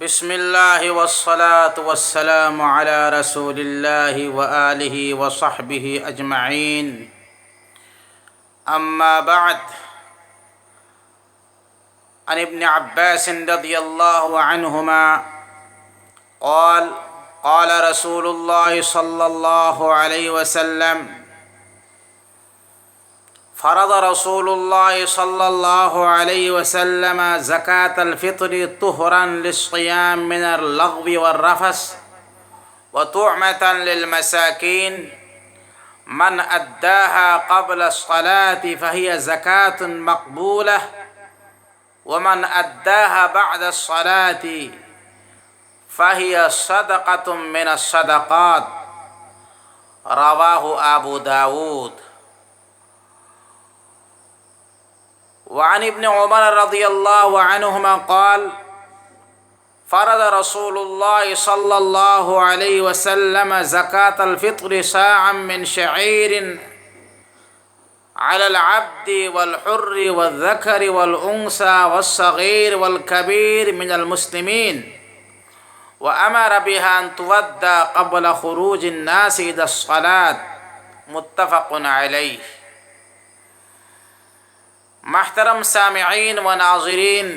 بسم الله والصلاة والسلام على رسول الله وآله وصحبه أجمعين. أما بعد، عن ابن عباس رضي الله عنهما قال قال رسول الله صلى الله عليه وسلم: فرض رسول الله صلى الله عليه وسلم زكاة الفطر طهرا للصيام من اللغو والرفث وطعمة للمساكين، من أداها قبل الصلاة فهي زكاة مقبولة، ومن أداها بعد الصلاة فهي صدقة من الصدقات. رواه أبو داود. وعن ابن عمر رضي الله عنهما قال: فرض رسول الله صلى الله عليه وسلم زكاة الفطر صاعا من شعير على العبد والحر والذكر والأنثى والصغير والكبير من المسلمين، وأمر بها أن تودى قبل خروج الناس إلى الصلاة. متفق علیہ. محترم سامعین و ناظرین،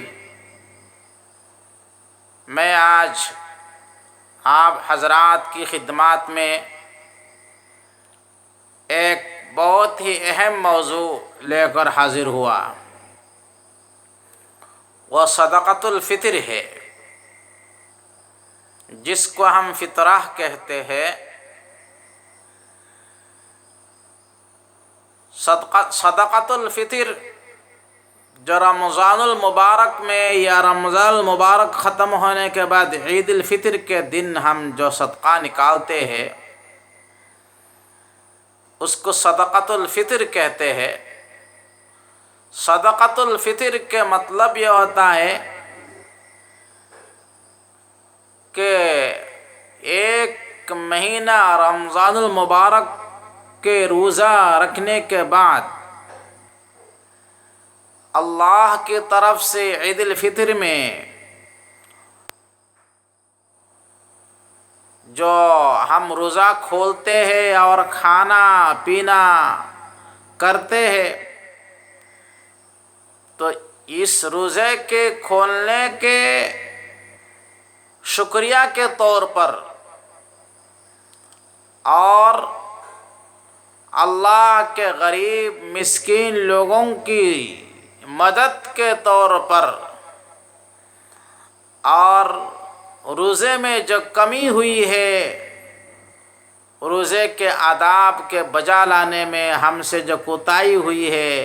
میں آج آپ حضرات کی خدمات میں ایک بہت ہی اہم موضوع لے کر حاضر ہوا. وہ صدقۃ الفطر ہے، جس کو ہم فطرہ کہتے ہیں. صدقۃ الفطر جو رمضان المبارک میں یا رمضان المبارک ختم ہونے کے بعد عید الفطر کے دن ہم جو صدقہ نکالتے ہیں، اس کو صدقۃ الفطر کہتے ہیں. صدقۃ الفطر کے مطلب یہ ہوتا ہے کہ ایک مہینہ رمضان المبارک کے روزہ رکھنے کے بعد اللہ کی طرف سے عید الفطر میں جو ہم روزہ کھولتے ہیں اور کھانا پینا کرتے ہیں، تو اس روزے کے کھولنے کے شکریہ کے طور پر اور اللہ کے غریب مسکین لوگوں کی مدد کے طور پر اور روزے میں جو کمی ہوئی ہے، روزے کے آداب کے بجا لانے میں ہم سے جو کوتاہی ہوئی ہے،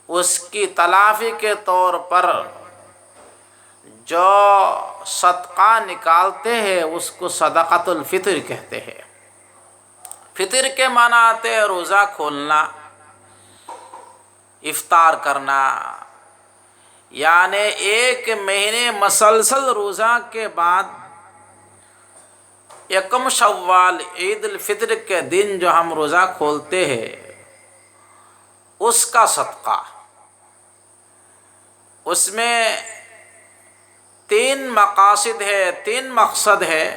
اس کی تلافی کے طور پر جو صدقہ نکالتے ہیں، اس کو صدقۃ الفطر کہتے ہیں. فطر کے معنی آتے ہیں روزہ کھولنا، افطار کرنا، یعنی ایک مہینے مسلسل روزہ کے بعد یکم شوال عید الفطر کے دن جو ہم روزہ کھولتے ہیں، اس کا صدقہ. اس میں تین مقاصد ہے، تین مقصد ہے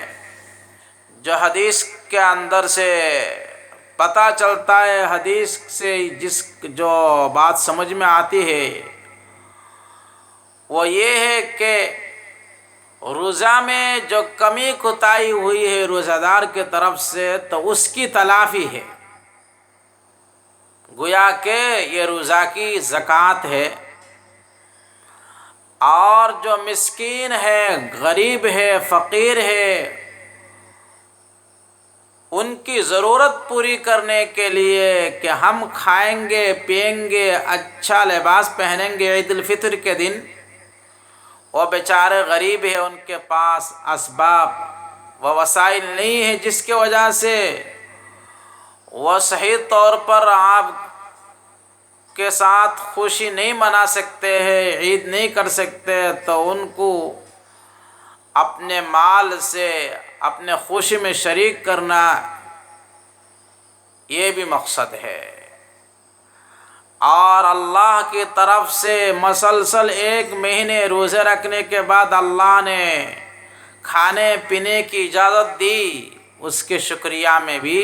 جو حدیث کے اندر سے پتہ چلتا ہے. حدیث سے جو بات سمجھ میں آتی ہے وہ یہ ہے کہ روزہ میں جو کمی کوتاہی ہوئی ہے روزہ دار کے طرف سے، تو اس کی تلافی ہے. گویا کہ یہ روزہ کی زکوٰۃ ہے، اور جو مسکین ہے، غریب ہے، فقیر ہے، ان کی ضرورت پوری کرنے کے لیے کہ ہم کھائیں گے، پئیں گے، اچھا لباس پہنیں گے عید الفطر کے دن، وہ بیچارے غریب ہیں، ان کے پاس اسباب و وسائل نہیں ہیں، جس کی وجہ سے وہ صحیح طور پر آپ کے ساتھ خوشی نہیں منا سکتے ہیں، عید نہیں کر سکتے. تو ان کو اپنے مال سے اپنے خوشی میں شریک کرنا، یہ بھی مقصد ہے. اور اللہ کی طرف سے مسلسل 1 مہینے روزے رکھنے کے بعد اللہ نے کھانے پینے کی اجازت دی، اس کے شکریہ میں بھی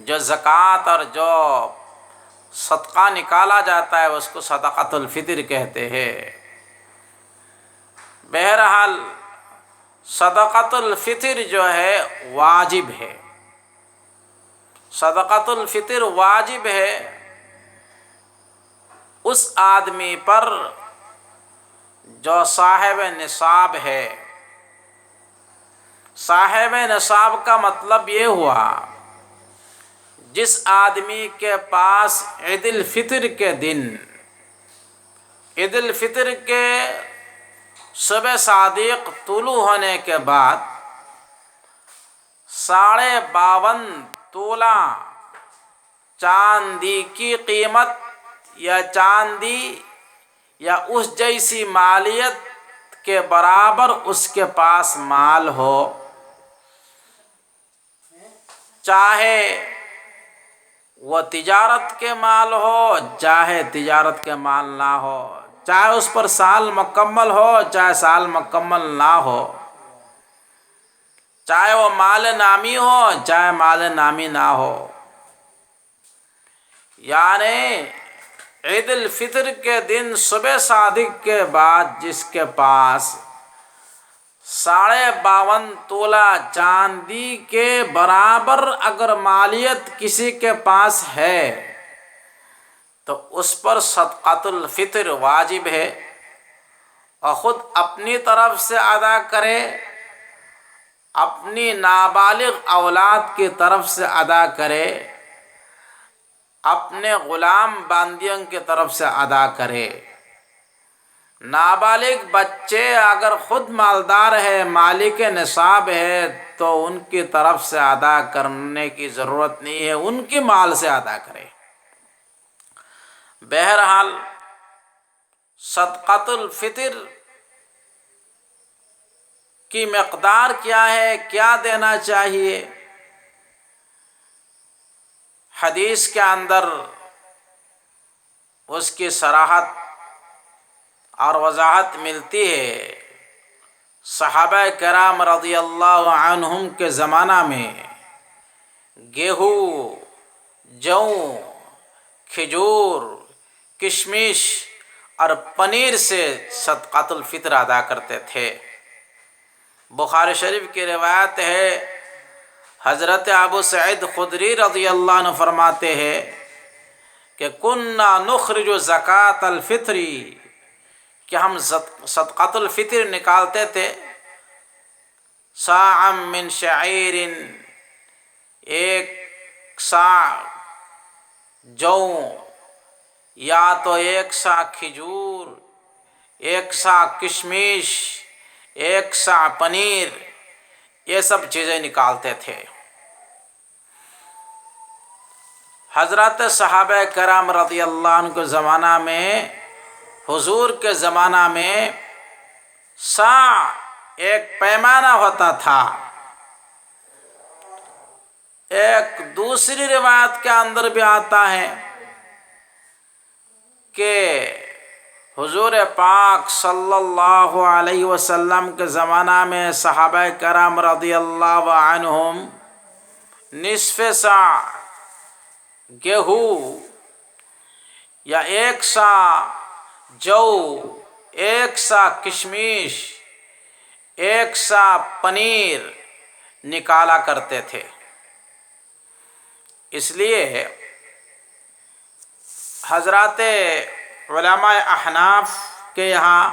جو زکوٰۃ اور جو صدقہ نکالا جاتا ہے اس کو صدقۃ الفطر کہتے ہیں۔ بہرحال صدقۃ الفطر جو ہے واجب ہے، صدقۃ الفطر واجب ہے اس آدمی پر جو صاحب نصاب ہے۔ صاحب نصاب کا مطلب یہ ہوا جس آدمی کے پاس عید الفطر کے دن، عید الفطر کے صبح صادق طلوع ہونے کے بعد 52.5 تولہ چاندی کی قیمت یا چاندی یا اس جیسی مالیت کے برابر اس کے پاس مال ہو، چاہے وہ تجارت کے مال ہو چاہے تجارت کے مال نہ ہو، چاہے اس پر سال مکمل ہو چاہے سال مکمل نہ ہو، چاہے وہ مال نامی ہو چاہے مال نامی نہ ہو، یعنی عید الفطر کے دن صبح صادق کے بعد جس کے پاس 52.5 تولہ چاندی کے برابر اگر مالیت کسی کے پاس ہے تو اس پر صدقۃ الفطر واجب ہے، اور خود اپنی طرف سے ادا کرے، اپنی نابالغ اولاد کی طرف سے ادا کرے، اپنے غلام باندیوں کی طرف سے ادا کرے۔ نابالغ بچے اگر خود مالدار ہے، مالک نصاب ہے، تو ان کی طرف سے ادا کرنے کی ضرورت نہیں ہے، ان کی مال سے ادا کرے۔ بہرحال صدقۃ الفطر کی مقدار کیا ہے، کیا دینا چاہیے؟ حدیث کے اندر اس کی صراحت اور وضاحت ملتی ہے۔ صحابہ کرام رضی اللہ عنہم کے زمانہ میں گیہوں، جو، کھجور، کشمش اور پنیر سے صدقۃ الفطر ادا کرتے تھے۔ بخاری شریف کی روایت ہے، حضرت ابو سعید خدری رضی اللہ عنہ فرماتے ہیں کہ کننا نخرج زکوٰۃ الفطر، کہ ہم صدقۃ الفطر نکالتے تھے، صاعا من شعیر، 1 صاع جو، یا تو 1 صاع کھجور، 1 صاع کشمش، 1 صاع پنیر، یہ سب چیزیں نکالتے تھے۔ حضرت صحابہ کرام رضی اللہ عنہ کے زمانہ میں، حضور کے زمانہ میں صاع ایک پیمانہ ہوتا تھا۔ ایک دوسری روایت کے اندر بھی آتا ہے کہ حضور پاک صلی اللہ علیہ وسلم کے زمانہ میں صحابہ کرام رضی اللہ عنہم نصف صاع گیہوں یا 1 صاع جو، 1 صاع کشمش، 1 صاع پنیر نکالا کرتے تھے۔ اس لیے حضرات علماء احناف کے یہاں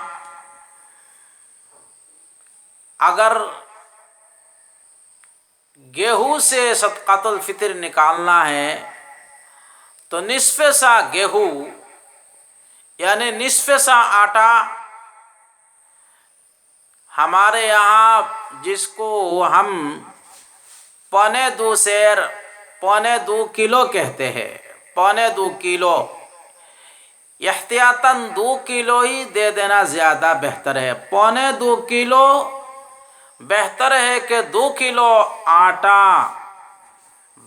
اگر گیہوں سے صدقۃ الفطر نکالنا ہے تو نصف صاع گیہوں یعنی نصف صاع آٹا، ہمارے یہاں جس کو ہم 2.25 سیر، 2.25 کلو کہتے ہیں، 2.25 کلو، احتیاطاً 2 کلو ہی دے دینا زیادہ بہتر ہے۔ 2.25 کلو بہتر ہے کہ 2 کلو آٹا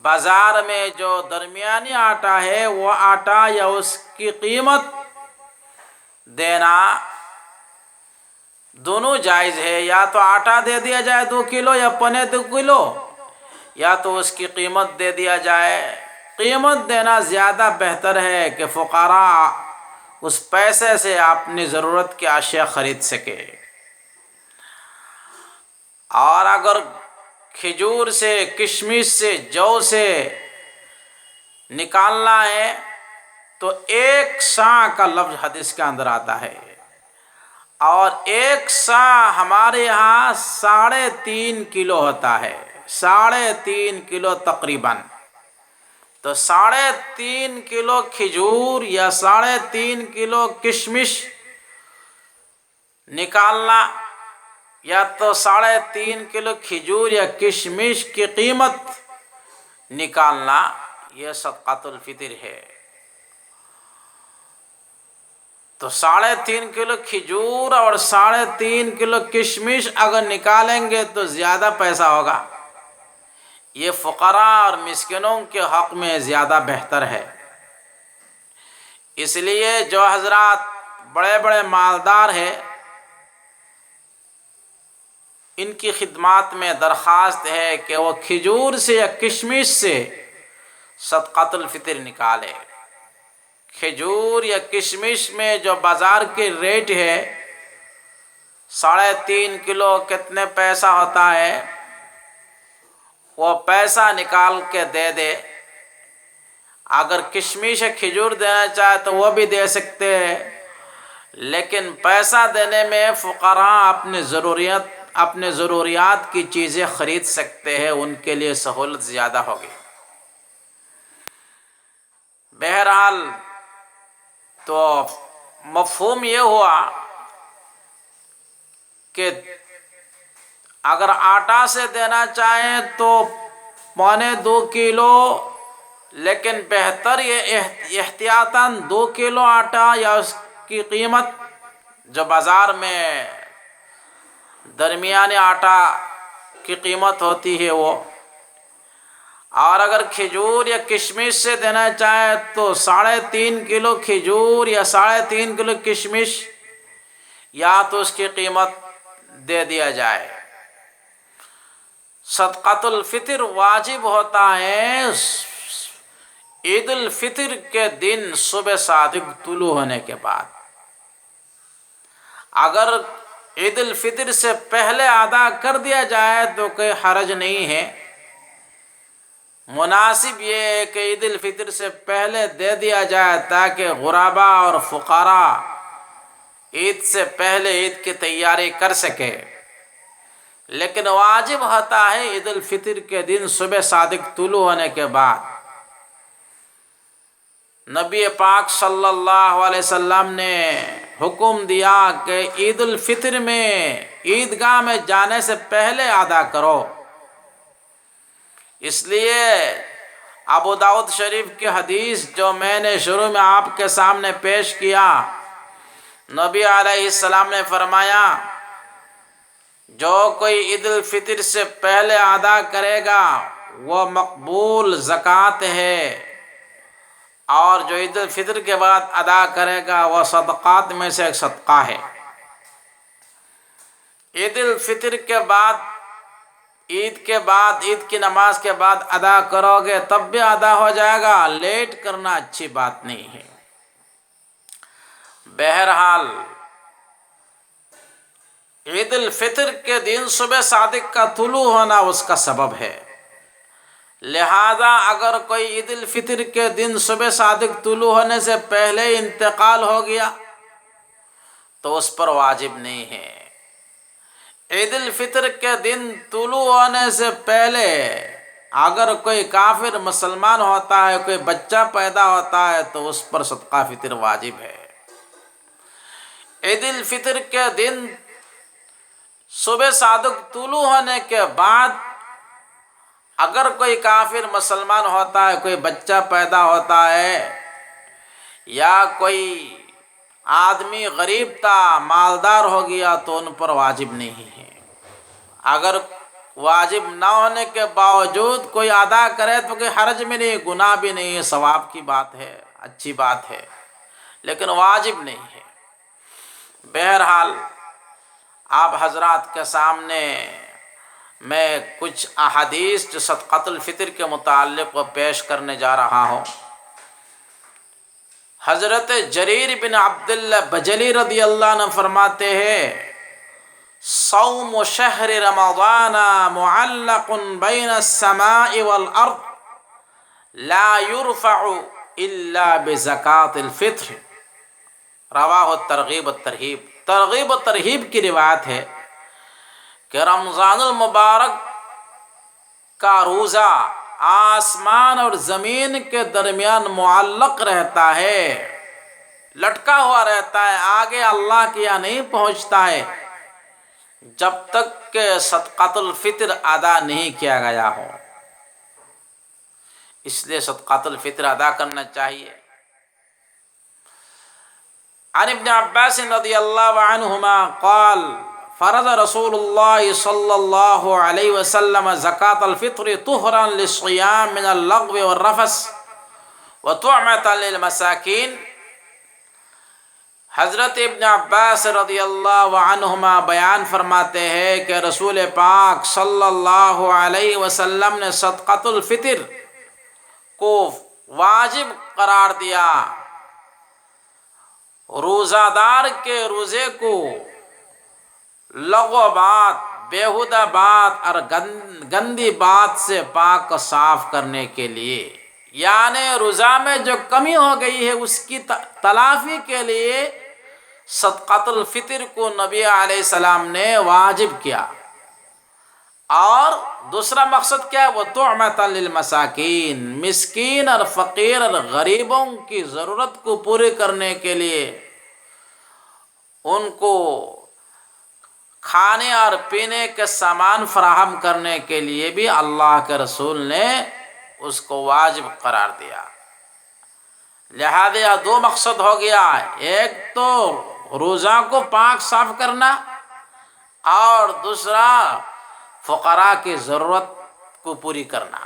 بازار میں جو درمیانی آٹا ہے وہ آٹا یا اس کی قیمت دینا دونوں جائز ہے، یا تو آٹا دے دیا جائے 2 کلو یا پونے 2 کلو، یا تو اس کی قیمت دے دیا جائے۔ قیمت دینا زیادہ بہتر ہے کہ فقراء اس پیسے سے اپنی ضرورت کی اشیاء خرید سکے۔ اور اگر کھجور سے، کشمش سے، جو سے نکالنا ہے تو 1 صاع کا لفظ حدیث کے اندر آتا ہے، اور 1 صاع ہمارے یہاں 3.5 کلو ہوتا ہے، 3.5 کلو تقریباً۔ تو 3.5 کلو کھجور یا 3.5 کلو کشمش نکالنا، یا تو 3.5 کلو کھجور یا کشمش کی قیمت نکالنا، یہ صدقۃ الفطر ہے۔ تو 3.5 کلو کھجور اور 3.5 کلو کشمش اگر نکالیں گے تو زیادہ پیسہ ہوگا، یہ فقراء اور مسکینوں کے حق میں زیادہ بہتر ہے۔ اس لیے جو حضرات بڑے بڑے مالدار ہیں، ان کی خدمات میں درخواست ہے کہ وہ کھجور سے یا کشمش سے صدقۃ الفطر نکالے۔ کھجور یا کشمش میں جو بازار کے ریٹ ہے 3.5 کلو کتنے پیسہ ہوتا ہے، وہ پیسہ نکال کے دے دے۔ اگر کشمش یا کھجور دینا چاہے تو وہ بھی دے سکتے ہیں، لیکن پیسہ دینے میں فقراء اپنے ضروریات کی چیزیں خرید سکتے ہیں، ان کے لیے سہولت زیادہ ہوگی۔ بہرحال تو مفہوم یہ ہوا کہ اگر آٹا سے دینا چاہیں تو 2.25 کلو، لیکن بہتر یہ احتیاطاً 2 کلو آٹا یا اس کی قیمت جو بازار میں درمیانے آٹا کی قیمت ہوتی ہے وہ، اور اگر کھجور یا کشمش سے دینا چاہے تو 3.5 کلو کھجور یا 3.5 کلو کشمش، یا تو اس کی قیمت دے دیا جائے۔ صدقۃ الفطر واجب ہوتا ہے عید الفطر کے دن صبح صادق طلوع ہونے کے بعد۔ اگر عید الفطر سے پہلے ادا کر دیا جائے تو کوئی حرج نہیں ہے، مناسب یہ ہے کہ عید الفطر سے پہلے دے دیا جائے تاکہ غربا اور فقراء عید سے پہلے عید کی تیاری کر سکے۔ لیکن واجب ہوتا ہے عید الفطر کے دن صبح صادق طلوع ہونے کے بعد۔ نبی پاک صلی اللہ علیہ وسلم نے حکم دیا کہ عید الفطر میں عیدگاہ میں جانے سے پہلے ادا کرو۔ اس لیے ابو داؤد شریف کی حدیث جو میں نے شروع میں آپ کے سامنے پیش کیا، نبی علیہ السلام نے فرمایا جو کوئی عید الفطر سے پہلے ادا کرے گا وہ مقبول زکوٰۃ ہے، اور جو عید الفطر کے بعد ادا کرے گا وہ صدقات میں سے ایک صدقہ ہے۔ عید الفطر کے بعد، عید کی نماز کے بعد ادا کرو گے تب بھی ادا ہو جائے گا، لیٹ کرنا اچھی بات نہیں ہے۔ بہرحال عید الفطر کے دن صبح صادق کا طلوع ہونا اس کا سبب ہے، لہذا اگر کوئی عید الفطر کے دن صبح صادق طلوع ہونے سے پہلے انتقال ہو گیا تو اس پر واجب نہیں ہے۔ عید الفطر کے دن طلوع ہونے سے پہلے اگر کوئی کافر مسلمان ہوتا ہے، کوئی بچہ پیدا ہوتا ہے تو اس پر صدقہ فطر واجب ہے۔ عید الفطر کے دن صبح صادق طلوع ہونے کے بعد اگر کوئی کافر مسلمان ہوتا ہے، کوئی بچہ پیدا ہوتا ہے، یا کوئی آدمی غریب تھا مالدار ہو گیا تو ان پر واجب نہیں ہے۔ اگر واجب نہ ہونے کے باوجود کوئی ادا کرے تو کوئی حرج میں نہیں، گناہ بھی نہیں ہے، ثواب کی بات ہے، اچھی بات ہے، لیکن واجب نہیں ہے۔ بہرحال آپ حضرات کے سامنے میں کچھ احادیث جو صدقۃ الفطر کے متعلق وہ پیش کرنے جا رہا ہوں۔ حضرت جریر بن عبداللہ بجلی رضی اللہ عنہ فرماتے ہیں، صوم شہر رمضان معلق بین السماء والارض لا يرفع الا بزکاة الفطر، رواہ الترغیب والترہیب۔ ترغیب و ترہیب کی روایت ہے کہ رمضان المبارک کا روزہ آسمان اور زمین کے درمیان معلق رہتا ہے، لٹکا ہوا رہتا ہے، آگے اللہ کے یہاں نہیں پہنچتا ہے جب تک کہ صدقۃ الفطر ادا نہیں کیا گیا ہو۔ اس لیے صدقۃ الفطر ادا کرنا چاہیے۔ عن ابن عباس رضی اللہ عنہما قال فرض رسول اللہ صلی اللہ علیہ وسلم زکاة الفطر طہرا للصیام من اللغو والرفث وطعمة للمساکین۔ حضرت ابن عباس رضی اللہ عنہما بیان فرماتے ہیں کہ رسول پاک صلی اللہ علیہ وسلم نے صدقۃ الفطر کو واجب قرار دیا، روزہ دار کے روزے کو لغو بات، بیہودہ بات اور گندی بات سے پاک و صاف کرنے کے لیے، یعنی روزہ میں جو کمی ہو گئی ہے اس کی تلافی کے لیے صدقۃ الفطر کو نبی علیہ السلام نے واجب کیا۔ اور دوسرا مقصد کیا ہے؟ وَطُعْمَةً لِلْمَسَاکِین، مسکین اور فقیر اور غریبوں کی ضرورت کو پوری کرنے کے لیے، ان کو کھانے اور پینے کے سامان فراہم کرنے کے لیے بھی اللہ کے رسول نے اس کو واجب قرار دیا۔ لہذا دو مقصد ہو گیا، ایک تو روزہ کو پاک صاف کرنا اور دوسرا فقراء کی ضرورت کو پوری کرنا۔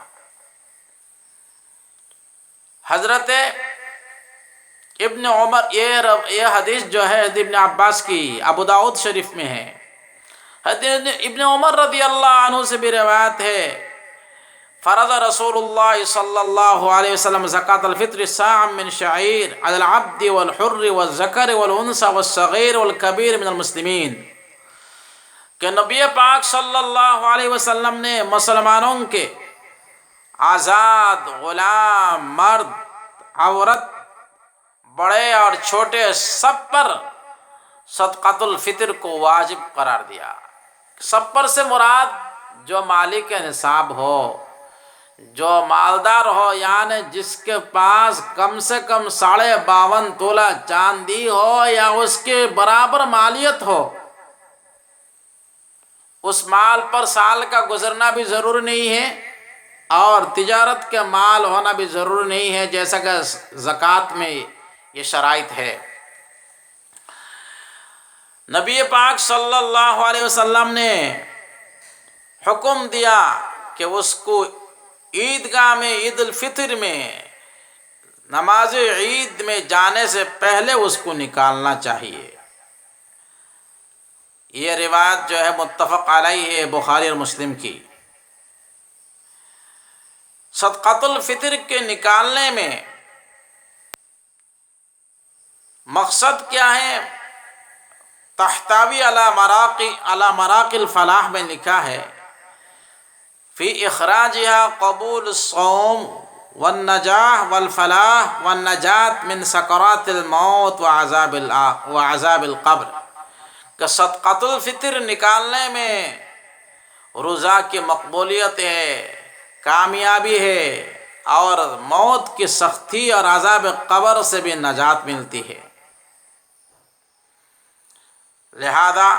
حضرت ابن عمر، یہ حدیث جو ہے ابن عباس کی ابو داؤد شریف میں ہے۔ حضرت ابن عمر رضی اللہ عنہ سے بھی روایت ہے، فرض رسول اللہ صلی اللہ علیہ وسلم زکاة الفطر صاعا من شعیر علی العبد والحر والذکر والانثى والصغیر والکبیر من المسلمین، کہ نبی پاک صلی اللہ علیہ وسلم نے مسلمانوں کے آزاد، غلام، مرد، عورت، بڑے اور چھوٹے سب پر صدقۃ الفطر کو واجب قرار دیا۔ سب پر سے مراد جو مالک نصاب ہو، جو مالدار ہو، یعنی جس کے پاس کم سے کم 52.5 تولہ چاندی ہو یا اس کے برابر مالیت ہو، اس مال پر سال کا گزرنا بھی ضروری نہیں ہے اور تجارت کے مال ہونا بھی ضروری نہیں ہے، جیسا کہ زکوٰۃ میں یہ شرائط ہے۔ نبی پاک صلی اللہ علیہ وسلم نے حکم دیا کہ اس کو عیدگاہ میں، عید الفطر میں، نماز عید میں جانے سے پہلے اس کو نکالنا چاہیے۔ یہ روایت جو ہے متفق علیہ ہے، بخاری اور مسلم کی۔ صدقۃ الفطر کے نکالنے میں مقصد کیا ہے؟ تحتوی علی مراقی الفلاح میں لکھا ہے، فی اخراجها قبول الصوم والنجاح والفلاح والنجات من سکرات الموت وعذاب القبر، کہ صدقۃ الفطر نکالنے میں روزہ کی مقبولیت ہے، کامیابی ہے اور موت کی سختی اور عذاب قبر سے بھی نجات ملتی ہے۔ لہذا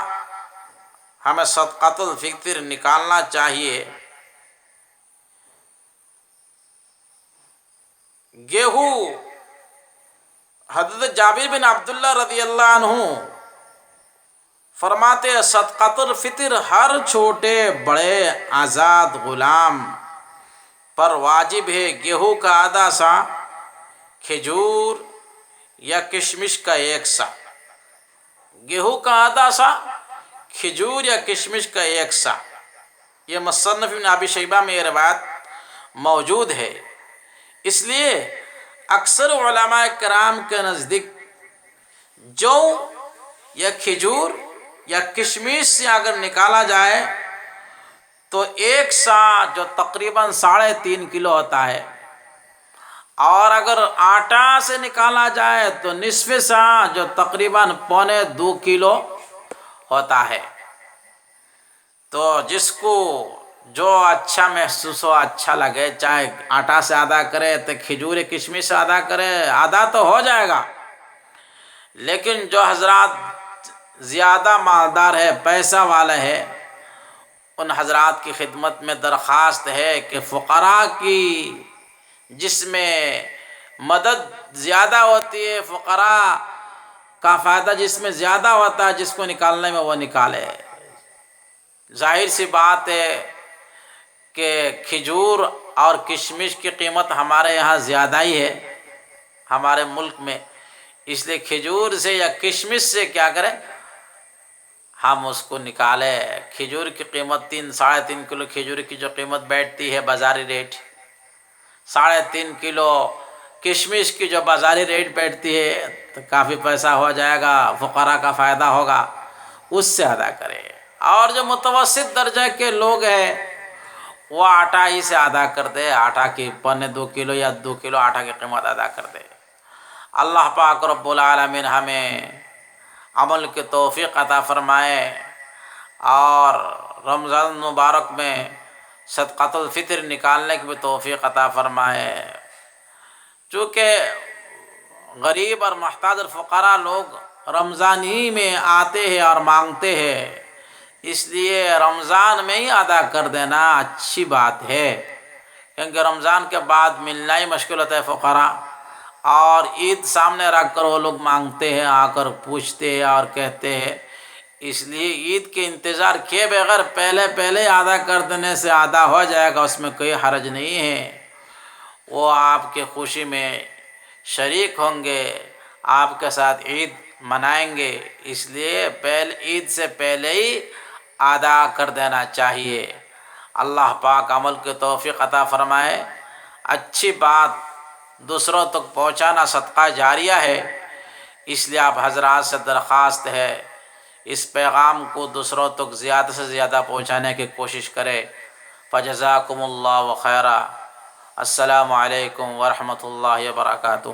ہمیں صدقۃ الفطر نکالنا چاہیے۔ گیہوں، حضرت جابر بن عبداللہ رضی اللہ عنہ فرماتے ہیں صدقۃ الفطر ہر چھوٹے بڑے آزاد غلام پر واجب ہے، گیہوں کا آدھا سا، کھجور یا کشمش کا 1 سا۔ گیہوں کا آدھا سا، کھجور یا کشمش کا 1 سا۔ یہ مصنف ابن ابی شیبہ میں یہ روایت موجود ہے۔ اس لیے اکثر علماء کرام کے نزدیک جو یا کھجور یا کشمش سے اگر نکالا جائے تو 1 سا جو تقریباً 3.5 کلو ہوتا ہے، اور اگر آٹا سے نکالا جائے تو نصف سا جو تقریباً 1.25 کلو ہوتا ہے۔ تو جس کو جو اچھا محسوس ہو، اچھا لگے، چاہے آٹا سے ادا کرے تو کھجور کشمش سے ادا کرے، آدھا تو ہو جائے گا۔ لیکن جو حضرات زیادہ مالدار ہے، پیسہ والے ہے، ان حضرات کی خدمت میں درخواست ہے کہ فقراء کی جس میں مدد زیادہ ہوتی ہے، فقراء کا فائدہ جس میں زیادہ ہوتا ہے، جس کو نکالنے میں وہ نکالے۔ ظاہر سی بات ہے کہ کھجور اور کشمش کی قیمت ہمارے یہاں زیادہ ہی ہے ہمارے ملک میں، اس لیے کھجور سے یا کشمش سے کیا کریں، ہم اس کو نکالیں۔ کھجور کی قیمت 3.5 کلو کھجور کی جو قیمت بیٹھتی ہے بازاری ریٹ، 3.5 کلو کشمش کی جو بازاری ریٹ بیٹھتی ہے، تو کافی پیسہ ہو جائے گا، فقراء کا فائدہ ہوگا، اس سے ادا کرے۔ اور جو متوسط درجے کے لوگ ہیں وہ آٹا ہی سے ادا کر دے، آٹا کی 1.25 کلو یا 2 کلو آٹا کی قیمت ادا کر دے۔ اللہ پاک رب العالمین ہمیں عمل کی توفیق عطا فرمائے اور رمضان مبارک میں صدقۃ الفطر نکالنے کی بھی توفیق عطا فرمائے۔ چونکہ غریب اور محتاج الفقراء لوگ رمضان ہی میں آتے ہیں اور مانگتے ہیں، اس لیے رمضان میں ہی ادا کر دینا اچھی بات ہے، کیونکہ رمضان کے بعد ملنا ہی مشکل ہوتا ہے فقراء، اور عید سامنے رکھ کر وہ لوگ مانگتے ہیں، آ کر پوچھتے ہیں اور کہتے ہیں۔ اس لیے عید کے انتظار کیے بغیر پہلے ادا کر دینے سے ادا ہو جائے گا، اس میں کوئی حرج نہیں ہے۔ وہ آپ کی خوشی میں شریک ہوں گے، آپ کے ساتھ عید منائیں گے، اس لیے عید سے پہلے ہی ادا کر دینا چاہیے۔ اللہ پاک عمل کی توفیق عطا فرمائے۔ اچھی بات دوسروں تک پہنچانا صدقہ جاریہ ہے، اس لیے آپ حضرات سے درخواست ہے اس پیغام کو دوسروں تک زیادہ سے زیادہ پہنچانے کی کوشش کرے۔ فجزاکم اللہ خیرا۔ السلام علیکم ورحمۃ اللہ وبرکاتہ۔